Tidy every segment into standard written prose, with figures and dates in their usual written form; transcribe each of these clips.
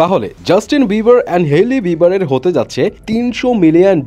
তাহলে Justin Bieber and Hailey বিবারের হতে যাচ্ছে $300 মিলিয়ন,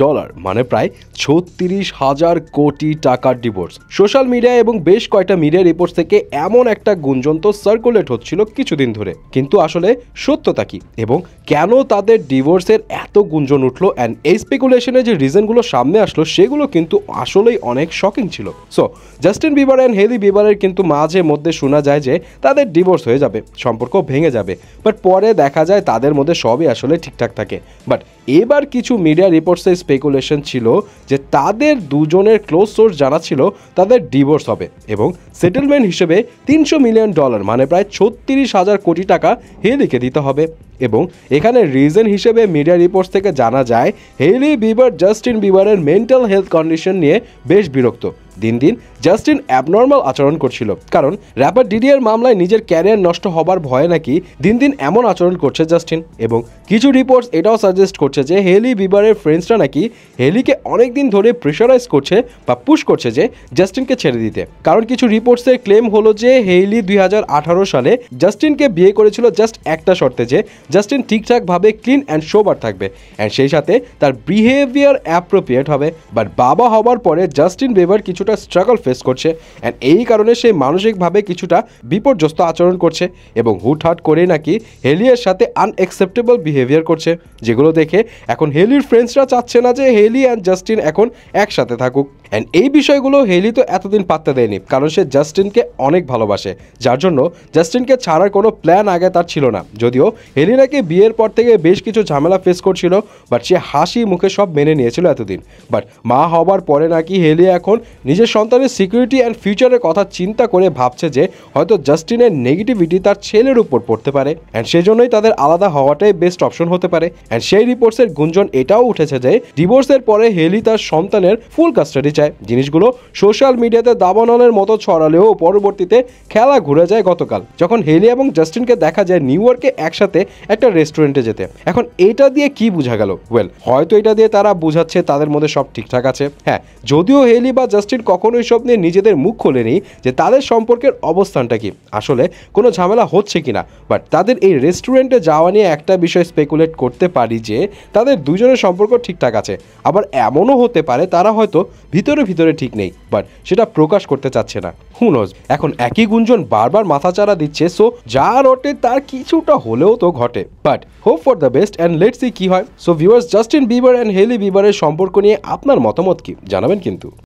মানে প্রায় 36,000 কোটি টাকার ডিভোর্স। সোশ্যাল মিডিয়া এবং বেশ কয়েকটা মিডিয়া রিপোর্ট থেকে এমন একটা গুঞ্জন তো সার্কুলেট হচ্ছিল কিছুদিন ধরে, কিন্তু আসলে সত্যতা কি এবং কেন তাদের ডিভোর্সের এত গুঞ্জন উঠলো অ্যান্ড এই স্পেকুলেশনের যে রিজনগুলো সামনে আসলো সেগুলো কিন্তু আসলেই অনেক শকিং ছিল। So Justin Bieber and Hailey বিবারের কিন্তু মাঝে মধ্যে শোনা যায় যে তাদের ডিভোর্স হয়ে যাবে, সম্পর্ক ভেঙে যাবে, বাট পরে দেখা যায় তাদের মধ্যে সবই আসলে ঠিকঠাক থাকে। বাট এবার কিছু মিডিয়া রিপোর্টসে স্পেকুলেশন ছিল যে তাদের দুজনের ক্লোজ সোর্স জানা ছিল তাদের ডিভোর্স হবে এবং সেটেলমেন্ট হিসেবে $300 মিলিয়ন, মানে প্রায় 36,000 কোটি টাকা হেইলিকে দিতে হবে। এবং এখানে রিজন হিসেবে মিডিয়া রিপোর্টস থেকে জানা যায় হেইলি বিবার জাস্টিন বিবারের মেন্টাল হেলথ কন্ডিশন নিয়ে বেশ বিরক্ত। দিন দিন জাস্টিন অ্যাবনর্মাল আচরণ করছিল, কারণ র্যাপার ডিডিএর মামলায় নিজের ক্যারিয়ার নষ্ট হবার ভয়ে নাকি দিন দিন এমন আচরণ করছে জাস্টিন। এবং কিছু রিপোর্টস এটাও সাজেস্ট করছে যে হেইলি বিবারের ফ্রেন্ডসরা নাকি হেইলিকে অনেক দিন ধরে প্রেশারাইজ করছে বা পুশ করছে যে জাস্টিনকে ছেড়ে দিতে। কারণ কিছু রিপোর্টসের ক্লেম হলো যে হেইলি 2018 সালে জাস্টিনকে বিয়ে করেছিল জাস্ট একটা শর্তে, যে জাস্টিন ঠিকঠাকভাবে ক্লিন অ্যান্ড সোবার থাকবে অ্যান্ড সেই সাথে তার বিহেভিয়ার অ্যাপ্রোপ্রিয়েট হবে। বাট বাবা হবার পরে জাস্টিন বিবার কিছুটা স্ট্রাগল ফেস করছে অ্যান্ড এই কারণে সে মানসিকভাবে কিছুটা বিপর্যস্ত আচরণ করছে এবং হুটহাট করে নাকি হেলির সাথে আনএক্সেপ্টেবল বিহেভিয়ার করছে, যেগুলো দেখে এখন হেলির ফ্রেন্ডসরা চাচ্ছে না যে হেলি অ্যান্ড জাস্টিন এখন একসাথে থাকুক। অ্যান্ড এই বিষয়গুলো হেলি তো এতদিন পাত্তা দেয়নি, কারণ সে জাস্টিনকে অনেক ভালোবাসে, যার জন্য জাস্টিনকে ছাড়ার কোনো প্ল্যান আগে তার ছিল না। যদিও হেলি নাকি বিয়ের পর থেকে বেশ কিছু ঝামেলা ফেস করছিল, বাট সে হাসি মুখে সব মেনে নিয়েছিল এতদিন। বাট মা হবার পরে নাকি হেলি এখন নিজের সন্তানের সিকিউরিটি অ্যান্ড ফিউচারের কথা চিন্তা করে ভাবছে যে হয়তো জাস্টিনের নেগেটিভিটি তার ছেলের উপর পড়তে পারে অ্যান্ড সেজন্যই তাদের আলাদা হওয়াটাই বেস্ট অপশন হতে পারে। অ্যান্ড সেই রিপোর্টসের গুঞ্জন এটাও উঠেছে যে ডিভোর্সের পরে হেলি তার সন্তানের ফুল কাস্টাডি চায়। জিনিসগুলো সোশ্যাল মিডিয়াতে দাবানলের মতো ছড়ালেও পরবর্তীতে খেলা ঘুরে যায় গতকাল, যখন হেলি এবং জাস্টিনকে দেখা যায় নিউ ইয়র্কে একসাথে একটা রেস্টুরেন্টে যেতে। এখন এটা দিয়ে কি বোঝা গেল? ওয়েল, হয়তো এটা দিয়ে তারা বোঝাচ্ছে তাদের মধ্যে সব ঠিকঠাক আছে। হ্যাঁ, যদিও হেলি বা জাস্টিন কখনোই সব নিয়ে নিজেদের মুখ খোলেনি যে তাদের সম্পর্কের অবস্থানটা কি, আসলে কোনো ঝামেলা হচ্ছে কিনা। বাট তাদের এই রেস্টুরেন্টে যাওয়া নিয়ে একটা বিষয় স্পেকুলেট করতে পারি যে তাদের দুজনের সম্পর্ক ঠিকঠাক আছে। আবার এমনও হতে পারে তারা হয়তো ভিতরে ভিতরে ঠিক নেই, বাট সেটা প্রকাশ করতে চাচ্ছে না। Who knows. এখন একই গুঞ্জন বারবার মাথাচাড়া দিচ্ছে, সো যা রটে তার কিছুটা হলেও তো ঘটে। But hope for the best and let's see কি হয়। So viewers, Justin Bieber and Hailey বিবারের সম্পর্ক নিয়ে আপনার মতামত কি জানাবেন কিন্তু।